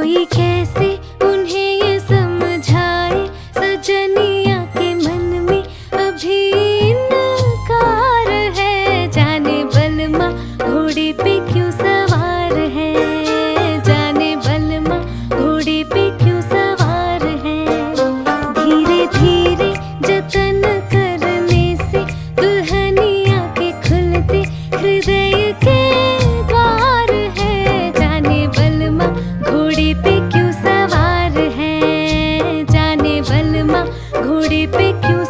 कोई कैसे उन्हें ये समझाए, सजनिया के मन में अभी इनकार है। जाने बलमा घोड़े पे क्यों सवार है, जाने बलमा घोड़े पे क्यों सवार है। धीरे धीरे जतन करने से दुल्हनिया के खुलते हृदय के द्वार है। जाने बलमा घोड़े पे क्यों सवार है, जाने बलमा घोड़े पे क्यों